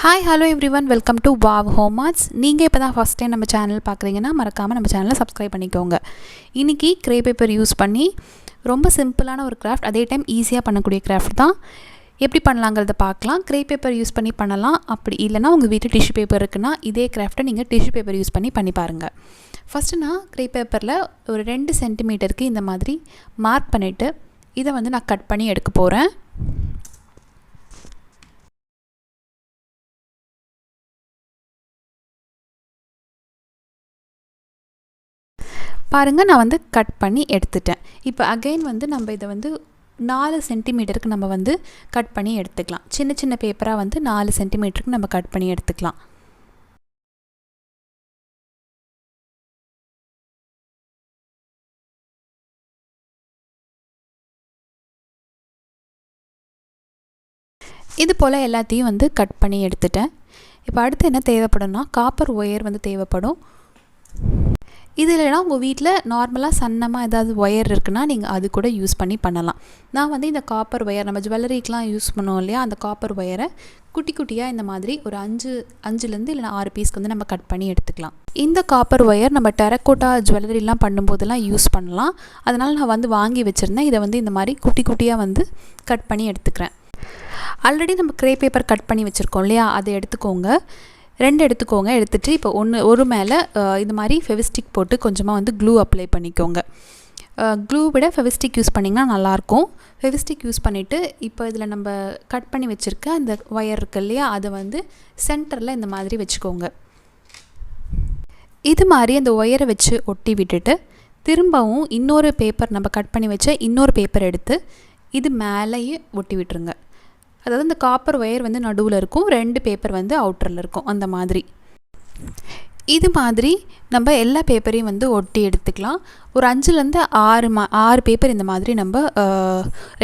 Hi, hello everyone. Welcome to Wow Home Arts. நீங்கள் இப்போ தான் ஃபஸ்ட் டைம் நம்ம சேனல் பார்க்குறீங்கன்னா மறக்காமல் நம்ம சேனலை சப்ஸ்கிரைப் பண்ணிக்கோங்க. இன்றைக்கி க்ரே பேப்பர் யூஸ் பண்ணி ரொம்ப சிம்பிளான ஒரு கிராஃப்ட், அதே டைம் ஈஸியாக பண்ணக்கூடிய கிராஃப்ட் தான். எப்படி பண்ணலாங்கிறத பார்க்கலாம். க்ரே பேப்பர் யூஸ் பண்ணி பண்ணலாம். அப்படி இல்லைனா உங்கள் வீட்டில் டிஷ்யூ பேப்பர் இருக்குன்னா இதே கிராஃப்ட்டை நீங்கள் டிஷ்யூ பேப்பர் யூஸ் பண்ணி பாருங்கள். ஃபஸ்ட்டு நான் க்ரே பேப்பரில் ஒரு 2 சென்டிமீட்டருக்கு இந்த மாதிரி மார்க் பண்ணிவிட்டு இதை வந்து நான் கட் பண்ணி எடுக்க போகிறேன். பாருங்கள், நான் வந்து கட் பண்ணி எடுத்துட்டேன். இப்போ அகைன் வந்து நம்ம இதை வந்து 4 சென்டிமீட்டருக்கு நம்ம வந்து கட் பண்ணி எடுத்துக்கலாம். சின்ன சின்ன பேப்பராக வந்து 4 சென்டிமீட்டருக்கு நம்ம கட் பண்ணி எடுத்துக்கலாம். இது போல் எல்லாத்தையும் வந்து கட் பண்ணி எடுத்துட்டேன். இப்போ அடுத்து என்ன தேவைப்படும்னா காப்பர் ஒயர் வந்து தேவைப்படும். இது இல்லைனா உங்கள் வீட்டில் நார்மலாக சன்னமாக ஏதாவது ஒயர் இருக்குன்னா நீங்கள் அது கூட யூஸ் பண்ணி பண்ணலாம். நான் வந்து இந்த காப்பர் ஒயர் நம்ம ஜுவல்லரிக்கெலாம் யூஸ் பண்ணுவோம் இல்லையா, அந்த காப்பர் ஒயரை குட்டி குட்டியாக இந்த மாதிரி ஒரு 5 இல்லைனா 6 பீஸ்க்கு வந்து நம்ம கட் பண்ணி எடுத்துக்கலாம். இந்த காப்பர் ஒயர் நம்ம டெரக்கோட்டா ஜுவல்லரிலாம் பண்ணும்போதெல்லாம் யூஸ் பண்ணலாம். அதனால் நான் வந்து வாங்கி வச்சுருந்தேன். இதை வந்து இந்த மாதிரி குட்டி குட்டியாக வந்து கட் பண்ணி எடுத்துக்கிறேன். ஆல்ரெடி நம்ம க்ரே பேப்பர் கட் பண்ணி வச்சுருக்கோம் இல்லையா, அதை எடுத்துக்கோங்க. 2 எடுத்துக்கோங்க. எடுத்துகிட்டு இப்போ ஒரு மேலே இந்த மாதிரி ஃபெவிஸ்டிக் போட்டு கொஞ்சமாக வந்து க்ளூ அப்ளை பண்ணிக்கோங்க. க்ளூ விட ஃபெவிஸ்டிக் யூஸ் பண்ணிங்கன்னா நல்லாயிருக்கும். ஃபெவிஸ்டிக் யூஸ் பண்ணிவிட்டு இப்போ இதில் நம்ம கட் பண்ணி வச்சுருக்க அந்த ஒயர் இருக்கு இல்லையா, அதை வந்து சென்டரில் இந்த மாதிரி வச்சுக்கோங்க. இது மாதிரி அந்த ஒயரை வச்சு ஒட்டி விட்டுட்டு திரும்பவும் இன்னொரு பேப்பர் நம்ம கட் பண்ணி வச்ச இன்னொரு பேப்பர் எடுத்து இது மேலேயே ஒட்டி விட்டுருங்க. அதாவது இந்த காப்பர் ஒயர் வந்து நடுவில் இருக்கும், 2 பேப்பர் வந்து அவுட்டரில் இருக்கும். அந்த மாதிரி இது மாதிரி நம்ம எல்லா பேப்பரையும் வந்து ஒட்டி எடுத்துக்கலாம். ஒரு 5லேருந்து 6 பேப்பர் இந்த மாதிரி நம்ம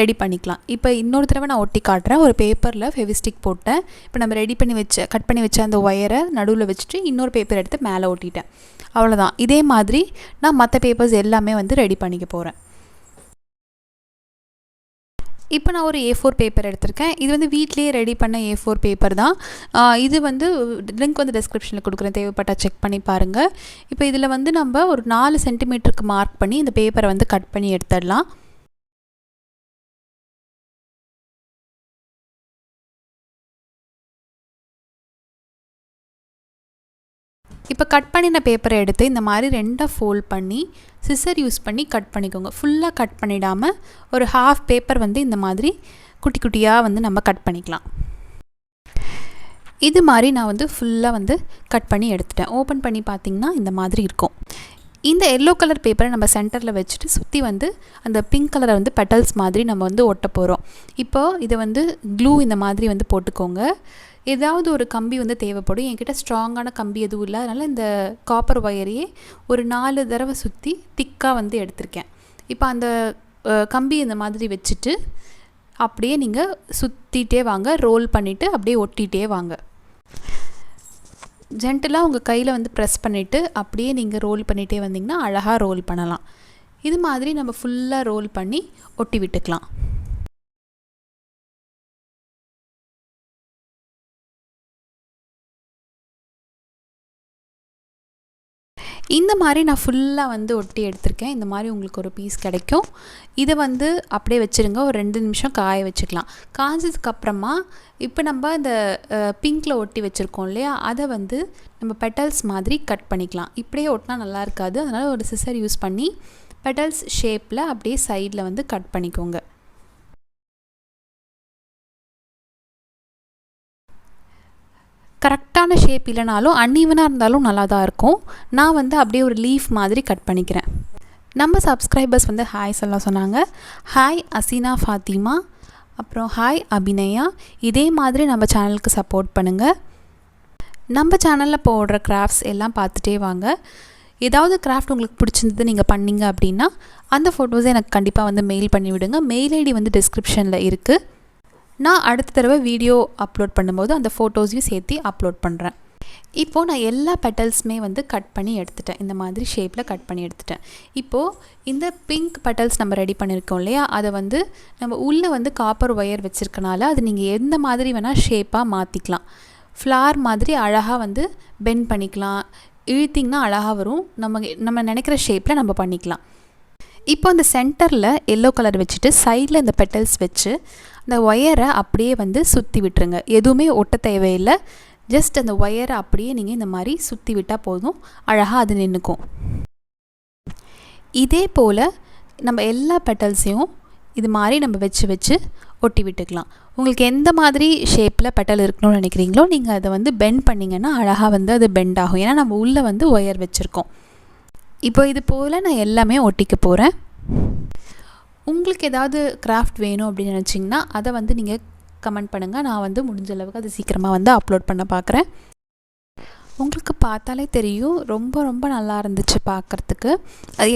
ரெடி பண்ணிக்கலாம். இப்போ இன்னொரு தடவை நான் ஒட்டி காட்டுறேன். ஒரு பேப்பரில் ஃபெவிஸ்டிக் போட்டேன். இப்போ நம்ம கட் பண்ணி வச்ச அந்த ஒயரை நடுவில் வச்சுட்டு இன்னொரு பேப்பர் எடுத்து மேலே ஒட்டிட்டேன். அவ்வளோதான். இதே மாதிரி நான் மற்ற பேப்பர்ஸ் எல்லாமே வந்து ரெடி பண்ணிக்க போகிறேன். இப்போ நான் ஒரு A4 பேப்பர் எடுத்திருக்கேன். இது வந்து வீட்லேயே ரெடி பண்ண A4 பேப்பர் தான். இது வந்து லிங்க் வந்து டிஸ்கிரிப்ஷனில் கொடுக்குறேன், தேவைப்பட்டால் செக் பண்ணி பாருங்கள். இப்போ இதில் வந்து நம்ம ஒரு 4 சென்டிமீட்டருக்கு மார்க் பண்ணி இந்த பேப்பரை வந்து கட் பண்ணி எடுத்துடலாம். இப்போ கட் பண்ணின பேப்பரை எடுத்து இந்த மாதிரி 2 ஃபோல்ட் பண்ணி சிசர் யூஸ் பண்ணி கட் பண்ணிக்கோங்க. ஃபுல்லாக கட் பண்ணிடாமல் ஒரு ஹாஃப் பேப்பர் வந்து இந்த மாதிரி குட்டி குட்டியாக வந்து நம்ம கட் பண்ணிக்கலாம். இது மாதிரி நான் வந்து ஃபுல்லாக வந்து கட் பண்ணி எடுத்துட்டேன். ஓப்பன் பண்ணி பார்த்திங்கன்னா இந்த மாதிரி இருக்கும். இந்த எல்லோ கலர் பேப்பரை நம்ம சென்டரில் வச்சுட்டு சுற்றி வந்து அந்த பிங்க் கலரை வந்து பெட்டல்ஸ் மாதிரி நம்ம வந்து ஒட்ட போகிறோம். இப்போது இதை வந்து க்ளூ இந்த மாதிரி வந்து போட்டுக்கோங்க. ஏதாவது ஒரு கம்பி வந்து தேவைப்படும். என்கிட்ட ஸ்ட்ராங்கான கம்பி எதுவும் இல்லை, அதனால் இந்த காப்பர் ஒயரையே ஒரு 4 தடவை சுற்றி திக்காக வந்து எடுத்திருக்கேன். இப்போ அந்த கம்பி இந்த மாதிரி வச்சுட்டு அப்படியே நீங்கள் சுற்றிட்டே வாங்க, ரோல் பண்ணிவிட்டு அப்படியே ஒட்டிகிட்டே வாங்க. ஜென்டலாக உங்கள் கையில் வந்து ப்ரெஸ் பண்ணிவிட்டு அப்படியே நீங்கள் ரோல் பண்ணிகிட்டே வந்தீங்கன்னா அழகாக ரோல் பண்ணலாம். இது மாதிரி நம்ம ஃபுல்லாக ரோல் பண்ணி ஒட்டி விட்டுக்கலாம். இந்த மாதிரி நான் ஃபுல்லாக வந்து ஒட்டி எடுத்திருக்கேன். இந்த மாதிரி உங்களுக்கு ஒரு பீஸ் கிடைக்கும். இதை வந்து அப்படியே வச்சுருங்க. ஒரு 2 நிமிஷம் காய வச்சுக்கலாம். காய்ஞ்சதுக்கப்புறமா இப்போ நம்ம இந்த பிங்க்கில் ஒட்டி வச்சுருக்கோம் இல்லையா, அதை வந்து நம்ம பெட்டல்ஸ் மாதிரி கட் பண்ணிக்கலாம். இப்படியே ஒட்டினா நல்லா இருக்காது. அதனால் ஒரு சிசர் யூஸ் பண்ணி பெட்டல்ஸ் ஷேப்பில் அப்படியே சைடில் வந்து கட் பண்ணிக்கோங்க. கரெக்டான ஷேப் இல்லைனாலும் அன்ஈவனாக இருந்தாலும் நல்லா தான் இருக்கும். நான் வந்து அப்படியே ஒரு லீஃப் மாதிரி கட் பண்ணிக்கிறேன். நம்ம சப்ஸ்கிரைபர்ஸ் வந்து ஹாய் சொன்னாங்க. ஹாய் அசீனா ஃபாத்திமா, அப்புறம் ஹாய் அபிநயா. இதே மாதிரி நம்ம சேனலுக்கு சப்போர்ட் பண்ணுங்கள். நம்ம சேனலில் போடுற கிராஃப்ட்ஸ் எல்லாம் பார்த்துட்டே வாங்க. ஏதாவது கிராஃப்ட் உங்களுக்கு பிடிச்சிருந்தது நீங்கள் பண்ணிங்க அப்படின்னா அந்த ஃபோட்டோஸை எனக்கு கண்டிப்பாக வந்து மெயில் பண்ணிவிடுங்க. மெயில் ஐடி வந்து டிஸ்கிரிப்ஷனில் இருக்குது. நான் அடுத்த தடவை வீடியோ அப்லோட் பண்ணும்போது அந்த ஃபோட்டோஸையும் சேர்த்து அப்லோட் பண்ணுறேன். இப்போது நான் எல்லா பெட்டல்ஸுமே வந்து கட் பண்ணி எடுத்துட்டேன். இந்த மாதிரி ஷேப்பில் கட் பண்ணி எடுத்துட்டேன். இப்போது இந்த பிங்க் பெட்டல்ஸ் நம்ம ரெடி பண்ணியிருக்கோம் இல்லையா, அதை வந்து நம்ம உள்ளே வந்து காப்பர் ஒயர் வச்சுருக்கனால அது நீங்கள் எந்த மாதிரி வேணால் ஷேப்பாக மாற்றிக்கலாம். ஃப்ளார் மாதிரி அழகாக வந்து பெண்ட் பண்ணிக்கலாம். இழுத்திங்கன்னா அழகாக வரும். நம்ம நினைக்கிற ஷேப்பில் நம்ம பண்ணிக்கலாம். இப்போ அந்த சென்டரில் எல்லோ கலர் வச்சுட்டு சைடில் இந்த பெட்டல்ஸ் வச்சு அந்த ஒயரை அப்படியே வந்து சுற்றி விட்டுருங்க. எதுவுமே ஒட்ட தேவையில்லை. ஜஸ்ட் அந்த ஒயரை அப்படியே நீங்கள் இந்த மாதிரி சுற்றி விட்டால் போதும், அழகாக அது நின்றுக்கும். இதே போல் நம்ம எல்லா பெட்டல்ஸையும் இது மாதிரி நம்ம வச்சு ஒட்டி விட்டுக்கலாம். உங்களுக்கு எந்த மாதிரி ஷேப்பில் பெட்டல் இருக்கணும்னு நினைக்கிறீங்களோ நீங்கள் அதை வந்து பெண்ட் பண்ணிங்கன்னா அழகாக வந்து அது பெண்ட் ஆகும். ஏன்னா நம்ம உள்ளே வந்து ஒயர் வச்சுருக்கோம். இப்போ இது போல் நான் எல்லாமே ஒட்டிக்க போகிறேன். உங்களுக்கு ஏதாவது கிராஃப்ட் வேணும் அப்படின்னு நினச்சிங்கன்னா அதை வந்து நீங்கள் கமெண்ட் பண்ணுங்கள். நான் வந்து முடிஞ்ச அளவுக்கு அது சீக்கிரமாக வந்து அப்லோட் பண்ண பார்க்குறேன். உங்களுக்கு பார்த்தாலே தெரியும், ரொம்ப ரொம்ப நல்லா இருந்துச்சு பார்க்குறதுக்கு. அது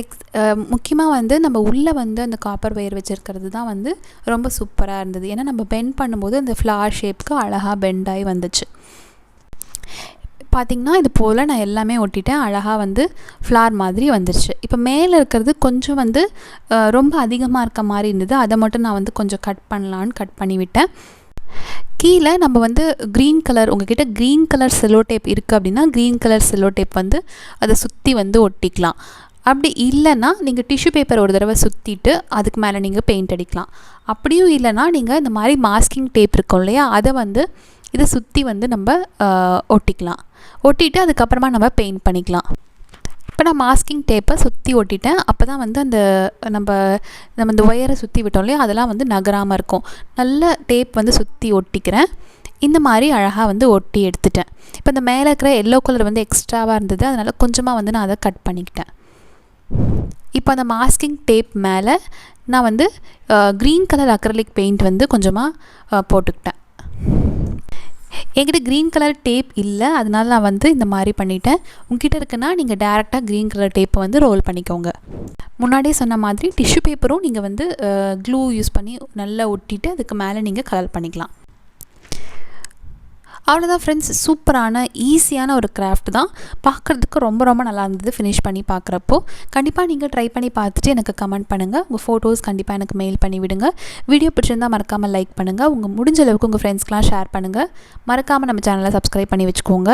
முக்கியமாக வந்து நம்ம உள்ளே வந்து அந்த காப்பர் ஒயர் வச்சுருக்கிறது தான் வந்து ரொம்ப சூப்பராக இருந்தது. ஏன்னா நம்ம பெண்ட் பண்ணும்போது அந்த ஃப்ளார் ஷேப்புக்கு அழகாக பெண்ட் ஆகி வந்துச்சு. பார்த்திங்கன்னா இது போல் நான் எல்லாமே ஒட்டிட்டேன். அழகாக வந்து ஃப்ளார் மாதிரி வந்துருச்சு. இப்போ மேலே இருக்கிறது கொஞ்சம் வந்து ரொம்ப அதிகமாக இருக்க மாதிரி இருந்தது. அதை மட்டும் நான் வந்து கொஞ்சம் கட் பண்ணலான்னு கட் பண்ணிவிட்டேன். கீழே நம்ம வந்து க்ரீன் கலர், உங்கள்கிட்ட க்ரீன் கலர் செல்லோ டேப் இருக்குது அப்படின்னா க்ரீன் கலர் செல்லோ டேப் வந்து அதை சுற்றி வந்து ஒட்டிக்கலாம். அப்படி இல்லைன்னா நீங்கள் டிஷ்யூ பேப்பர் ஒரு தடவை சுற்றிட்டு அதுக்கு மேலே நீங்கள் பெயிண்ட் அடிக்கலாம். அப்படியும் இல்லைன்னா நீங்கள் இந்த மாதிரி மாஸ்கிங் டேப் இருக்கும் இல்லையா, அதை வந்து இதை சுற்றி வந்து நம்ம ஒட்டிக்கலாம். ஒட்டிட்டு அதுக்கப்புறமா நம்ம பெயிண்ட் பண்ணிக்கலாம். இப்போ நான் மாஸ்கிங் டேப்பை சுற்றி ஒட்டிட்டேன். அப்போ தான் வந்து அந்த நம்ம இந்த ஒயரை சுற்றி விட்டோம் இல்லையா, அதெல்லாம் வந்து நகராமல் இருக்கும். நல்ல டேப் வந்து சுற்றி ஒட்டிக்கிறேன். இந்த மாதிரி அழகாக வந்து ஒட்டி எடுத்துட்டேன். இப்போ இந்த மேலே இருக்கிற எல்லோ கலர் வந்து எக்ஸ்ட்ராவாக இருந்தது, அதனால் கொஞ்சமாக வந்து நான் அதை கட் பண்ணிக்கிட்டேன். இப்போ அந்த மாஸ்கிங் டேப் மேலே நான் வந்து க்ரீன் கலர் அக்ரலிக் பெயிண்ட் வந்து கொஞ்சமாக போட்டுக்கிட்டேன். என்கிட்ட க்ரீன் கலர் டேப் இல்லை, அதனால நான் வந்து இந்த மாதிரி பண்ணிட்டேன். உங்ககிட்ட இருக்குன்னா நீங்கள் டேரெக்டாக க்ரீன் கலர் டேப்பை வந்து ரோல் பண்ணிக்கோங்க. முன்னாடியே சொன்ன மாதிரி டிஷ்யூ பேப்பரும் நீங்கள் வந்து க்ளூ யூஸ் பண்ணி நல்லா ஒட்டிட்டு அதுக்கு மேலே நீங்கள் கலர் பண்ணிக்கலாம். அவ்வளோதான் ஃப்ரெண்ட்ஸ், சூப்பரான ஈஸியான ஒரு கிராஃப்ட் தான். பார்க்குறதுக்கு ரொம்ப ரொம்ப நல்லா இருந்தது ஃபினிஷ் பண்ணி பார்க்குறப்போ. கண்டிப்பாக நீங்கள் ட்ரை பண்ணி பார்த்துட்டு எனக்கு கமெண்ட் பண்ணுங்கள். உங்கள் ஃபோட்டோஸ் கண்டிப்பாக எனக்கு மெயில் பண்ணி விடுங்க. வீடியோ பிடிச்சிருந்தால் மறக்காமல் லைக் பண்ணுங்கள். உங்கள் முடிஞ்ச அளவுக்கு உங்கள் ஃப்ரெண்ட்ஸ்க்கெலாம் ஷேர் பண்ணுங்கள். மறக்காமல் நம்ம சேனலை சப்ஸ்கிரைப் பண்ணி வச்சுக்கோங்க.